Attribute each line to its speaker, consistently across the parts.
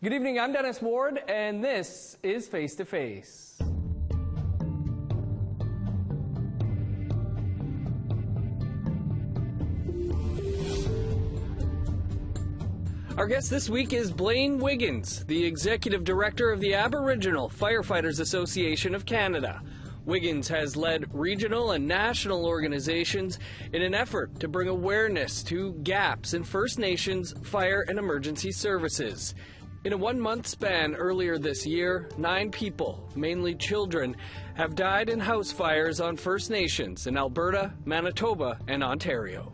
Speaker 1: Good evening, I'm Dennis Ward, and this is Face to Face. Our guest this week is Blaine Wiggins, the Executive Director of the Aboriginal Firefighters Association of Canada. Wiggins has led regional and national organizations in an effort to bring awareness to gaps in First Nations fire and emergency services. In a one-month span earlier this year, 9 people, mainly children, have died in house fires on First Nations in Alberta, Manitoba, and Ontario.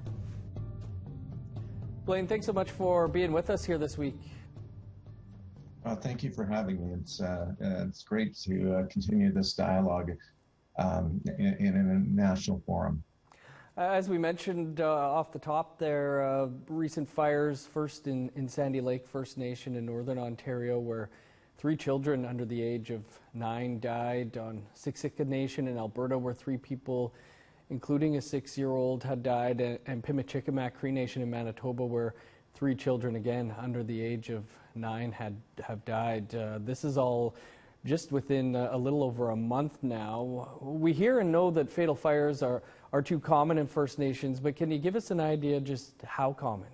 Speaker 1: Blaine, thanks so much for being with us here this week.
Speaker 2: Thank you for having me. It's great to continue this dialogue in a national forum.
Speaker 1: As we mentioned off the top there, recent fires, first in Sandy Lake First Nation in Northern Ontario, where 3 children under the age of 9 died. On Siksika Nation in Alberta, where 3 people, including a 6-year-old, had died. And Pimicikamak Cree Nation in Manitoba, where 3 children, again, under the age of 9 have died. This is all just within a little over a month now. We hear and know that fatal fires are too common in First Nations, but can you give us an idea just how common?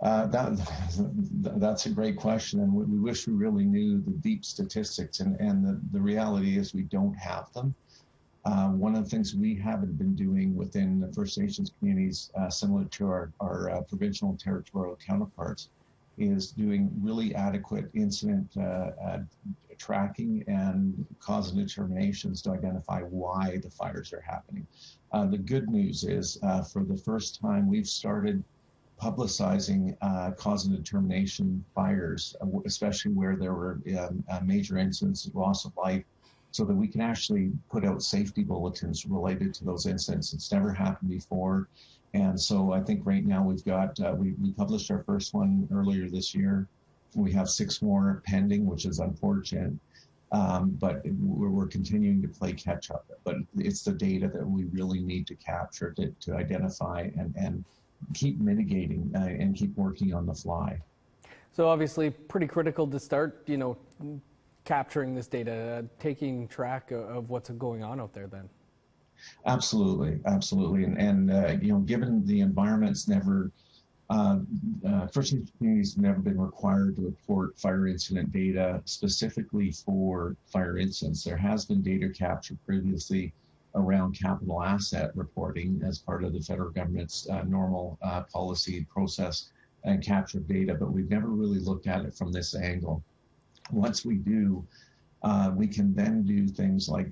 Speaker 2: That's a great question, and we wish we really knew the deep statistics, and the reality is we don't have them. One of the things we haven't been doing within the First Nations communities, similar to our provincial and territorial counterparts, is doing really adequate incident tracking and cause and determinations to identify why the fires are happening. The good news is, for the first time, we've started publicizing cause and determination fires, especially where there were major incidents of loss of life, so that we can actually put out safety bulletins related to those incidents. It's never happened before. And so I think right now we've got, we published our first one earlier this year. We have 6 more pending, which is unfortunate, but we're continuing to play catch up. But it's the data that we really need to capture to identify and keep mitigating and keep working on the fly.
Speaker 1: So obviously pretty critical to start, capturing this data, taking track of what's going on out there then.
Speaker 2: Absolutely. And given the environment's never, First Nations communities have never been required to report fire incident data specifically for fire incidents. There has been data captured previously around capital asset reporting as part of the federal government's normal policy process and capture data, but we've never really looked at it from this angle. Once we do, we can then do things like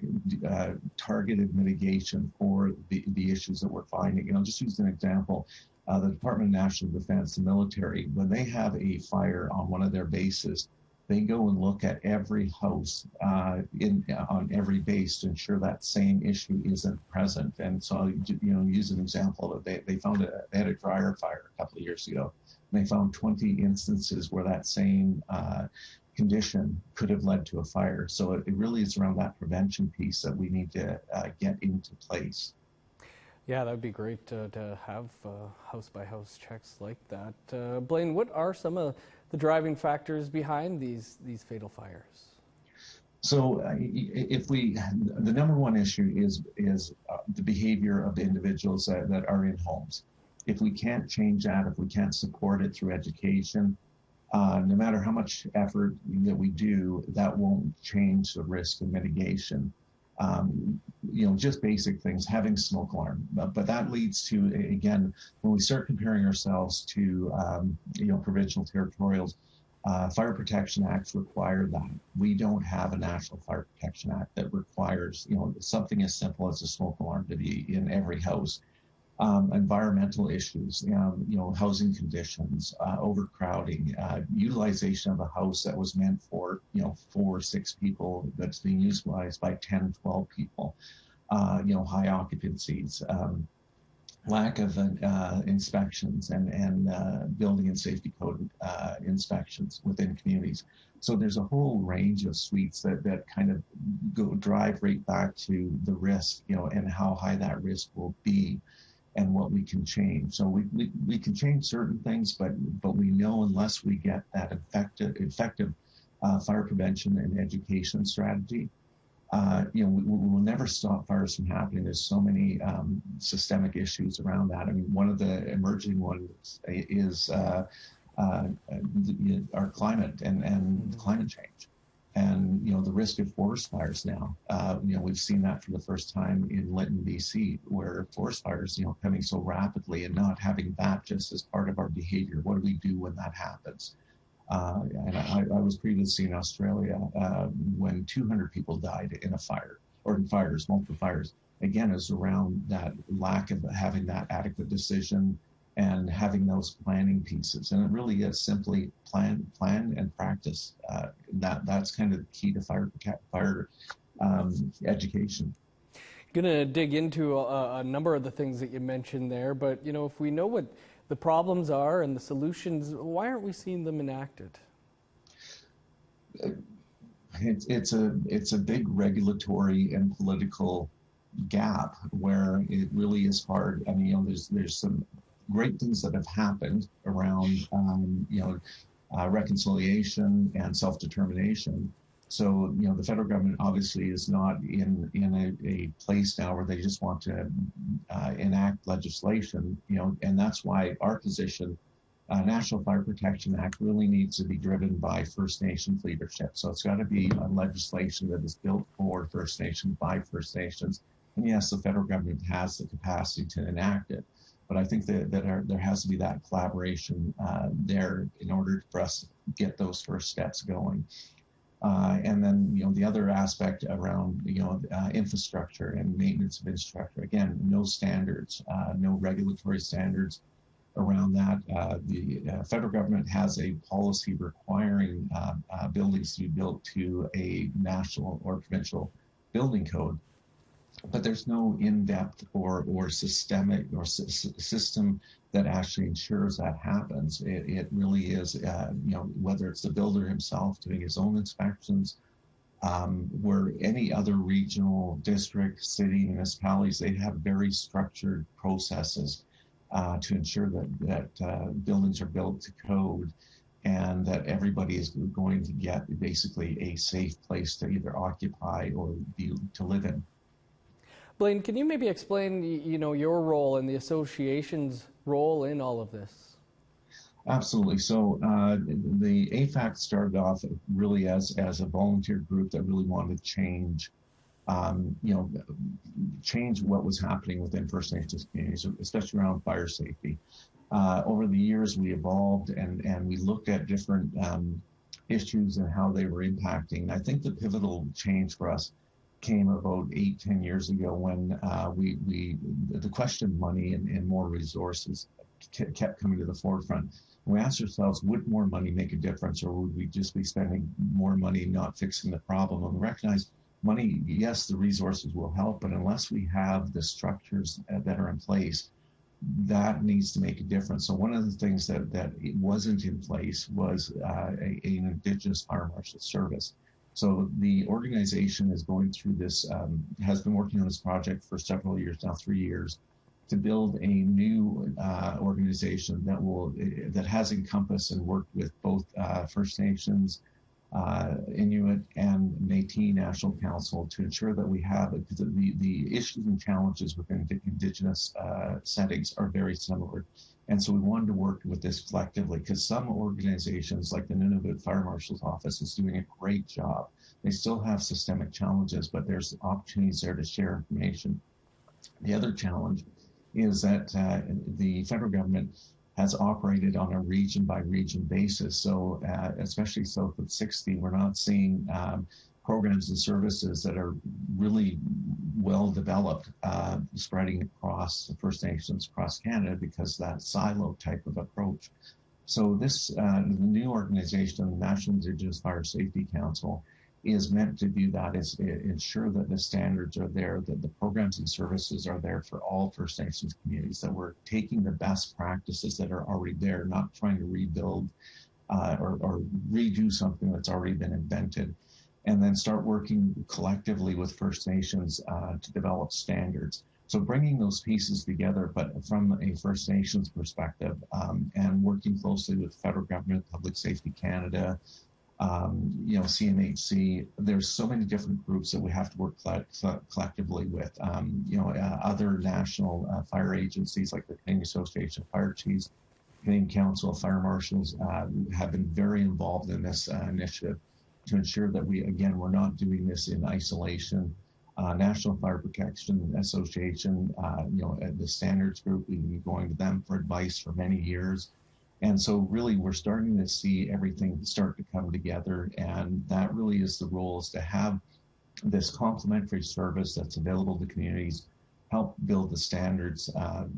Speaker 2: targeted mitigation for the issues that we're finding. I'll just use an example. The Department of National Defense, the military, when they have a fire on one of their bases, they go and look at every house on every base to ensure that same issue isn't present. And so, use an example. They had a dryer fire a couple of years ago, and they found 20 instances where that same condition could have led to a fire. So it really is around that prevention piece that we need to get into place.
Speaker 1: Yeah, that would be great to have house-by-house checks like that. Blaine, what are some of the driving factors behind these fatal fires?
Speaker 2: So the number one issue is the behavior of the individuals that are in homes. If we can't change that, if we can't support it through education, no matter how much effort that we do, that won't change the risk of mitigation. Just basic things, having smoke alarm. But that leads to, again, when we start comparing ourselves to, provincial territorials, Fire Protection Acts require that. We don't have a National Fire Protection Act that requires, something as simple as a smoke alarm to be in every house. Environmental issues, housing conditions, overcrowding, utilization of a house that was meant for, 4 or 6 people that's being utilized by 10, 12 people, high occupancies, lack of inspections and building and safety code inspections within communities. So there's a whole range of suites that kind of drive right back to the risk, and how high that risk will be. and what we can change. So we can change certain things, but we know unless we get that effective fire prevention and education strategy, we will never stop fires from happening. There's so many systemic issues around that. I mean, one of the emerging ones is our climate and climate change. And, the risk of forest fires now, we've seen that for the first time in Lytton, BC, where forest fires, coming so rapidly and not having that just as part of our behavior. What do we do when that happens? And I was previously in Australia when 200 people died in a fire, or in fires, multiple fires. Again, is around that lack of having that adequate decision and having those planning pieces. And it really is simply plan and practice. That's kind of the key to fire education.
Speaker 1: Gonna dig into a number of the things that you mentioned there, but if we know what the problems are and the solutions, why aren't we seeing them enacted?
Speaker 2: It's a big regulatory and political gap where it really is hard. I mean, there's some great things that have happened around, reconciliation and self-determination. So, the federal government obviously is not in a place now where they just want to enact legislation, and that's why our position, National Fire Protection Act, really needs to be driven by First Nations leadership. So it's got to be a legislation that is built for First Nations by First Nations. And yes, the federal government has the capacity to enact it. But I think that there has to be that collaboration there in order for us to get those first steps going. And then, the other aspect around, infrastructure and maintenance of infrastructure. Again, no standards, no regulatory standards around that. The federal government has a policy requiring buildings to be built to a national or provincial building code. But there's no in-depth or systemic or system that actually ensures that happens. It really is, whether it's the builder himself doing his own inspections, where any other regional district, city, municipalities, they have very structured processes to ensure that buildings are built to code and that everybody is going to get basically a safe place to either occupy or to live in.
Speaker 1: Blaine, can you maybe explain, your role and the association's role in all of this?
Speaker 2: Absolutely. So the AFAC started off really as a volunteer group that really wanted to change, change what was happening within First Nations communities, especially around fire safety. Over the years, we evolved and we looked at different issues and how they were impacting. I think the pivotal change for us came about 8-10 years ago when the question of money and more resources kept coming to the forefront. We asked ourselves, would more money make a difference, or would we just be spending more money not fixing the problem? And we recognize money, yes, the resources will help, but unless we have the structures that are in place, that needs to make a difference. So one of the things that wasn't in place was an Indigenous Fire Marshal Service. So the organization is going through this, has been working on this project for several years now, 3 years, to build a new organization that has encompassed and worked with both First Nations, Inuit, and Métis National Council to ensure that we have, because the issues and challenges within Indigenous settings are very similar. And so we wanted to work with this collectively because some organizations like the Nunavut Fire Marshal's Office is doing a great job. They still have systemic challenges, but there's opportunities there to share information. The other challenge is that the federal government has operated on a region by region basis. So especially south of 60, we're not seeing programs and services that are really well developed, spreading across the First Nations, across Canada, because that silo type of approach. So this the new organization, the National Indigenous Fire Safety Council, is meant to do that, is ensure that the standards are there, that the programs and services are there for all First Nations communities, that we're taking the best practices that are already there, not trying to rebuild or redo something that's already been invented, and then start working collectively with First Nations to develop standards. So bringing those pieces together, but from a First Nations perspective, and working closely with the federal government, Public Safety Canada, CMHC, there's so many different groups that we have to work collectively with. Other national fire agencies like the Canadian Association of Fire Chiefs, Canadian Council of Fire Marshals have been very involved in this initiative to ensure that we're not doing this in isolation. National Fire Protection Association, the standards group, we've been going to them for advice for many years. And so really we're starting to see everything start to come together, and that really is the role, is to have this complementary service that's available to communities, help build the standards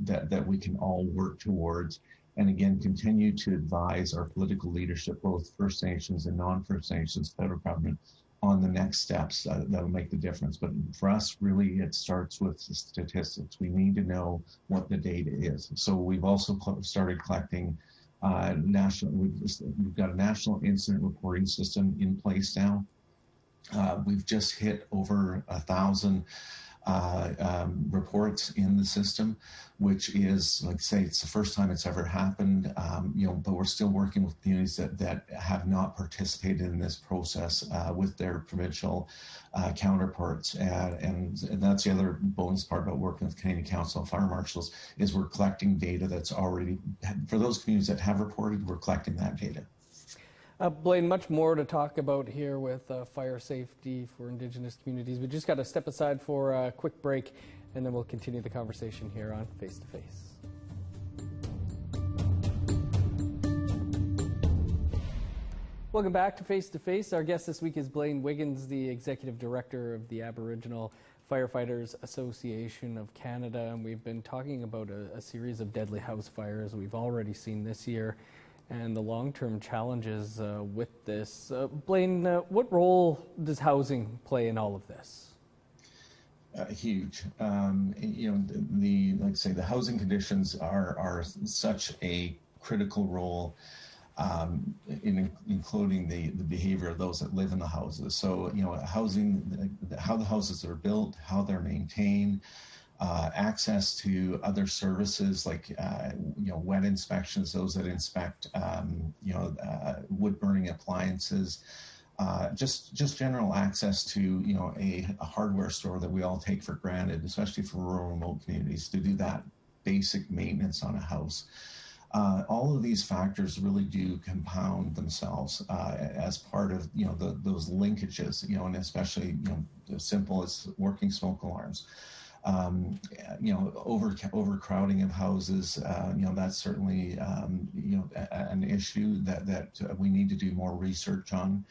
Speaker 2: that we can all work towards, and again, continue to advise our political leadership, both First Nations and non-First Nations, federal government, on the next steps that will make the difference. But for us, really, it starts with statistics. We need to know what the data is. So we've also started collecting we've got a national incident reporting system in place now. We've just hit over 1,000 reports in the system, which is, like I say, it's the first time it's ever happened, but we're still working with communities that have not participated in this process with their provincial counterparts. And that's the other bonus part about working with Canadian Council of Fire Marshals, is we're collecting data that's already, for those communities that have reported, we're collecting that data.
Speaker 1: Blaine, much more to talk about here with fire safety for Indigenous communities. We just got to step aside for a quick break, and then we'll continue the conversation here on Face to Face. Welcome back to Face to Face. Our guest this week is Blaine Wiggins, the Executive Director of the Aboriginal Firefighters Association of Canada, and we've been talking about a series of deadly house fires we've already seen this year, and the long-term challenges with this. Blaine, what role does housing play in all of this?
Speaker 2: Huge. The housing conditions are such a critical role in including the behavior of those that live in the houses. So, housing, how the houses are built, how they're maintained, access to other services like wet inspections, those that inspect wood burning appliances, just general access to a hardware store that we all take for granted, especially for rural remote communities, to do that basic maintenance on a house. All of these factors really do compound themselves as part of those linkages, and especially as simple as working smoke alarms. Overcrowding of houses, that's certainly, an issue that we need to do more research on.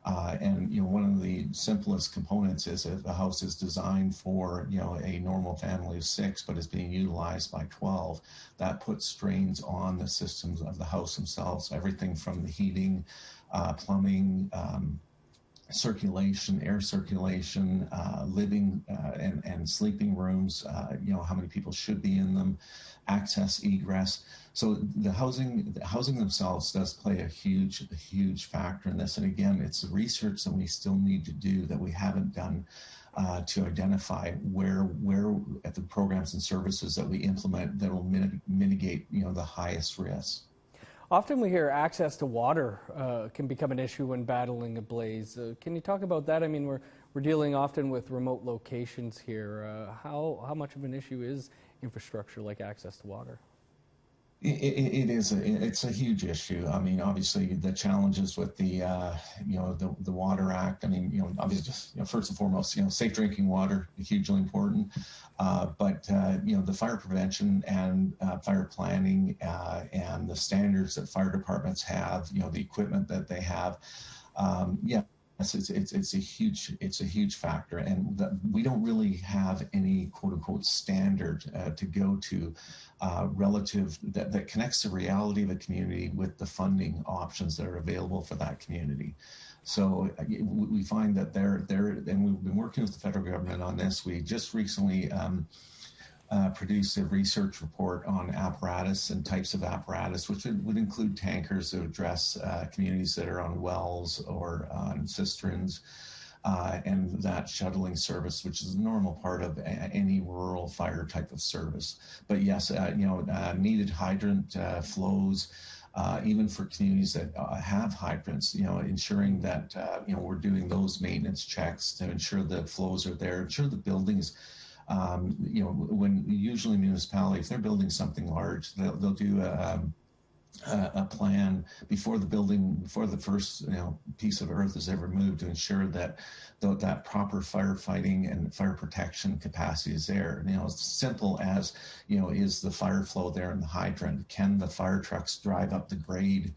Speaker 2: And one of the simplest components is if a house is designed for, a normal family of 6, but is being utilized by 12, that puts strains on the systems of the house themselves, everything from the heating, plumbing, circulation, air circulation, living and sleeping rooms, how many people should be in them, access, egress. So the housing themselves does play a huge factor in this. And again, it's the research that we still need to do that we haven't done to identify where at the programs and services that we implement that will mitigate, the highest risks.
Speaker 1: Often we hear access to water can become an issue when battling a blaze. Can you talk about that? I mean, we're dealing often with remote locations here. How much of an issue is infrastructure like access to water?
Speaker 2: It's a huge issue. I mean, obviously the challenges with the Water Act. I mean, obviously, first and foremost, safe drinking water, hugely important. But the fire prevention and fire planning and the standards that fire departments have, the equipment that they have, it's a huge factor, and we don't really have any quote unquote standard to go to relative that connects the reality of a community with the funding options that are available for that community. So we find that and we've been working with the federal government on this. We just recently produced a research report on apparatus and types of apparatus, which would include tankers to address communities that are on wells or on cisterns, and that shuttling service, which is a normal part of any rural fire type of service. But yes, needed hydrant flows, even for communities that have hydrants, ensuring that, we're doing those maintenance checks to ensure the flows are there, ensure the buildings, when usually municipality, if they're building something large, they'll do a plan before the first piece of earth is ever moved, to ensure that that proper firefighting and fire protection capacity is there. As simple as is the fire flow there in the hydrant? Can the fire trucks drive up the grade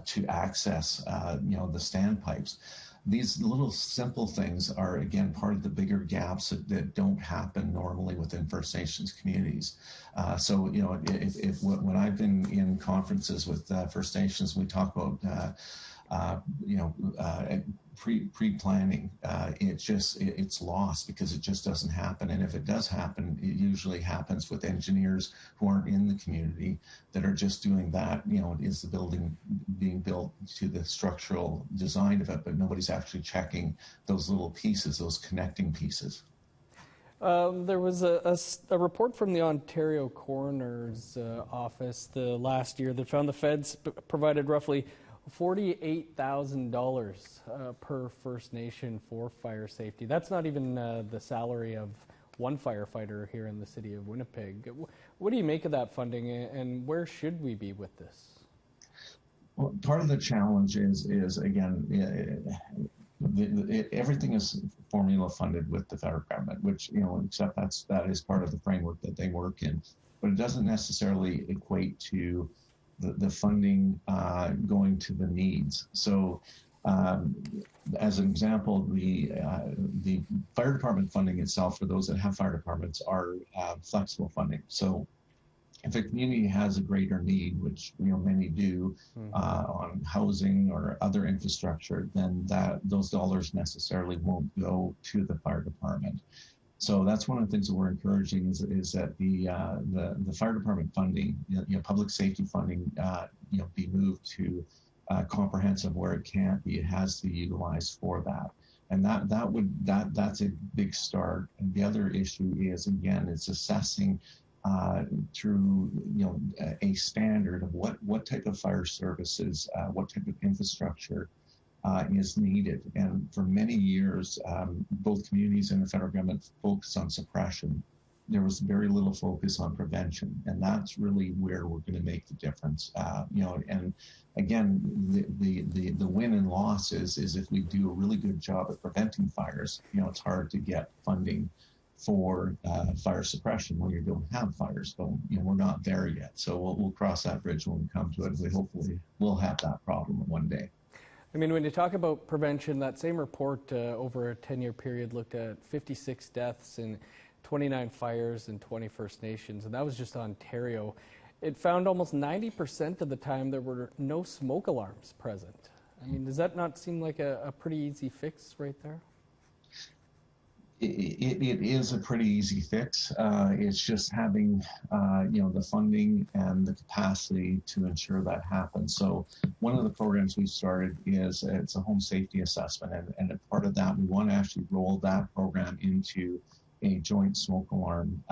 Speaker 2: to access the standpipes? These little simple things are, again, part of the bigger gaps that don't happen normally within First Nations communities. So, if when I've been in conferences with First Nations, we talk about, pre-planning, it's lost because it just doesn't happen. And if it does happen, it usually happens with engineers who aren't in the community that are just doing that. Is the building being built to the structural design of it, but nobody's actually checking those little pieces, those connecting pieces.
Speaker 1: There was a report from the Ontario Coroner's Office the last year that found the feds provided roughly $48,000 per First Nation for fire safety. That's not even the salary of one firefighter here in the city of Winnipeg. What do you make of that funding, and where should we be with this?
Speaker 2: Well, part of the challenge is again, everything is formula funded with the federal government, which, except that is part of the framework that they work in, but it doesn't necessarily equate to the funding going to the needs. So, as an example, the fire department funding itself, for those that have fire departments, are flexible funding. So, if a community has a greater need, which many do, on housing or other infrastructure, then those dollars necessarily won't go to the fire department. So that's one of the things that we're encouraging is that the fire department funding, public safety funding, be moved to comprehensive where it can't be. It has to be utilized for that, and that's a big start. And the other issue is, again, it's assessing through a standard of what type of fire services, what type of infrastructure is needed. And for many years, both communities and the federal government focused on suppression. There was very little focus on prevention, and that's really where we're going to make the difference. And again, the win and loss is if we do a really good job at preventing fires, it's hard to get funding for fire suppression when you don't have fires. So we're not there yet. So we'll cross that bridge when we come to it. We hopefully will have that problem one day.
Speaker 1: I mean, when you talk about prevention, that same report over a 10-year period looked at 56 deaths and 29 fires in 20 First Nations, and that was just Ontario. It found almost 90% of the time there were no smoke alarms present. I mean, does that not seem like a pretty easy fix right there?
Speaker 2: It is a pretty easy fix. It's just having, the funding and the capacity to ensure that happens. So one of the programs we started it's a home safety assessment, and a part of that, we want to actually roll that program into a joint smoke alarm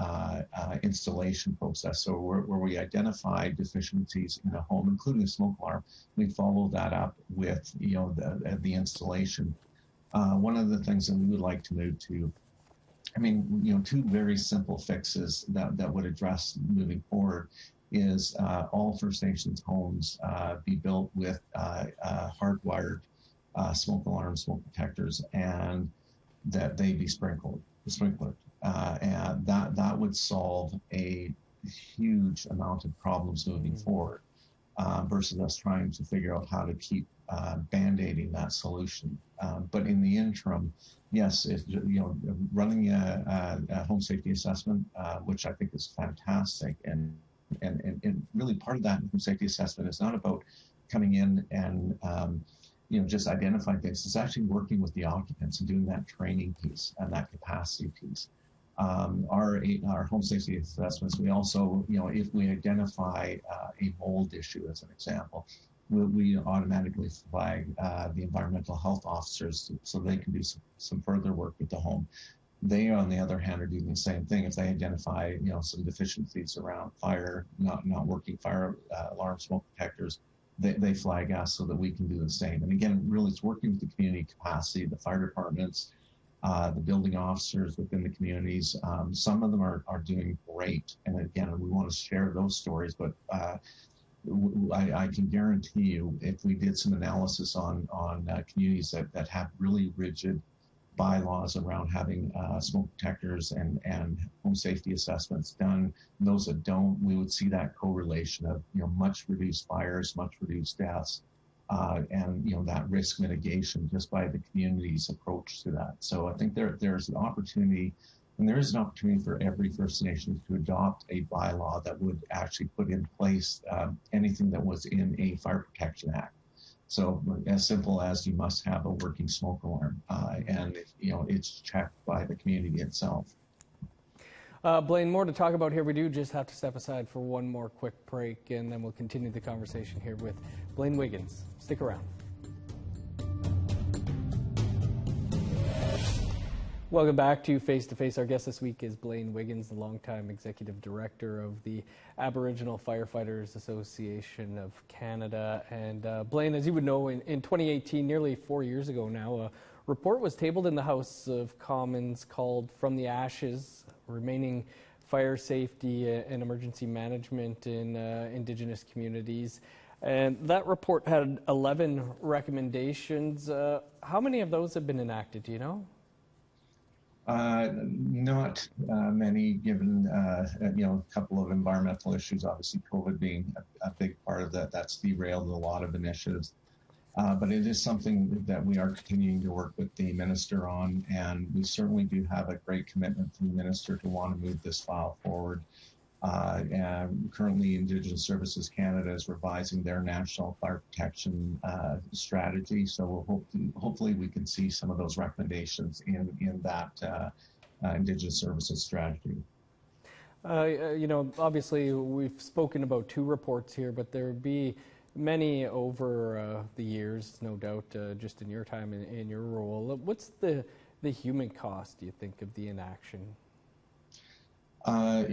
Speaker 2: installation process. So where we identify deficiencies in a home, including a smoke alarm, we follow that up with the installation. One of the things that we would like to move to, two very simple fixes that would address moving forward is all First Nations homes be built with hardwired smoke alarm, smoke detectors, and that they be sprinkled. And that would solve a huge amount of problems moving forward, versus us trying to figure out how to keep band-aiding that solution. But in the interim, yes, running a home safety assessment, which I think is fantastic, and really part of that home safety assessment is not about coming in and just identifying things. It's actually working with the occupants and doing that training piece and that capacity piece. Our home safety assessments, we also, if we identify a mold issue as an example, we automatically flag the environmental health officers so they can do some further work with the home. They, on the other hand, are doing the same thing. If they identify, some deficiencies around fire, not working fire alarm, smoke detectors, they flag us so that we can do the same. And again, really, it's working with the community capacity, the fire departments, the building officers within the communities. Some of them are doing great. And again, we want to share those stories, but I can guarantee you, if we did some analysis on communities that have really rigid bylaws around having smoke detectors and home safety assessments done, and those that don't, we would see that correlation of much reduced fires, much reduced deaths, and that risk mitigation just by the community's approach to that. So I think there's an opportunity, and there is an opportunity for every First Nation to adopt a bylaw that would actually put in place anything that was in a Fire Protection Act. So as simple as you must have a working smoke alarm, and it's checked by the community itself.
Speaker 1: Blaine, more to talk about here. We do just have to step aside for one more quick break, and then we'll continue the conversation here with Blaine Wiggins. Stick around. Welcome back to Face to Face. Our guest this week is Blaine Wiggins, the longtime Executive Director of the Aboriginal Firefighters Association of Canada. And Blaine, as you would know, in 2018, nearly 4 years ago now, a report was tabled in the House of Commons called From the Ashes, Remaining Fire Safety and Emergency Management in Indigenous Communities. And that report had 11 recommendations. How many of those have been enacted, do you know?
Speaker 2: Not many, given a couple of environmental issues. Obviously, COVID being a big part of that. That's derailed a lot of initiatives. But it is something that we are continuing to work with the minister on, and we certainly do have a great commitment from the minister to want to move this file forward. And currently, Indigenous Services Canada is revising their national fire protection strategy. So hopefully we can see some of those recommendations in that Indigenous Services strategy.
Speaker 1: Obviously we've spoken about 2 reports here, but there would be many over the years, no doubt, just in your time in your role. What's the human cost, do you think, of the inaction?
Speaker 2: We're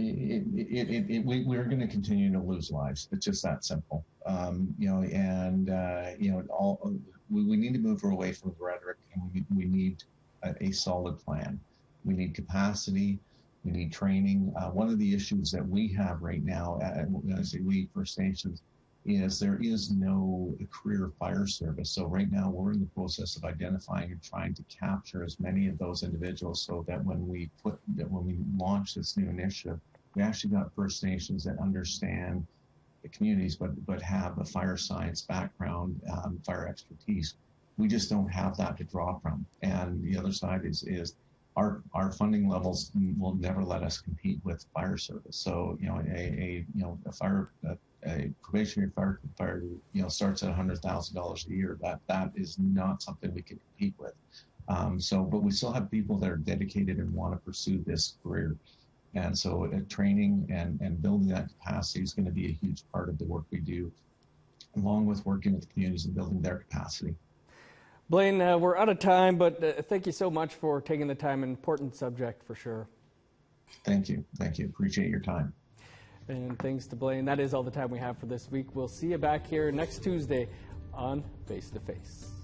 Speaker 2: going to continue to lose lives. It's just that simple. We need to move away from the rhetoric, and we need a solid plan. We need capacity. We need training. One of the issues that we have right now, when I say we, First Nations, is there is no career fire service. So right now we're in the process of identifying and trying to capture as many of those individuals so that when we launch this new initiative, we actually got First Nations that understand the communities but have a fire science background, fire expertise. We just don't have that to draw from. And the other side is our funding levels will never let us compete with fire service. So a probationary fire starts at $100,000 a year. That is not something we can compete with. But we still have people that are dedicated and want to pursue this career. And so training and building that capacity is going to be a huge part of the work we do, along with working with the communities and building their capacity.
Speaker 1: Blaine, we're out of time, but thank you so much for taking the time. An important subject for sure.
Speaker 2: Thank you. Appreciate your time.
Speaker 1: And thanks to Blaine. That is all the time we have for this week. We'll see you back here next Tuesday on Face to Face.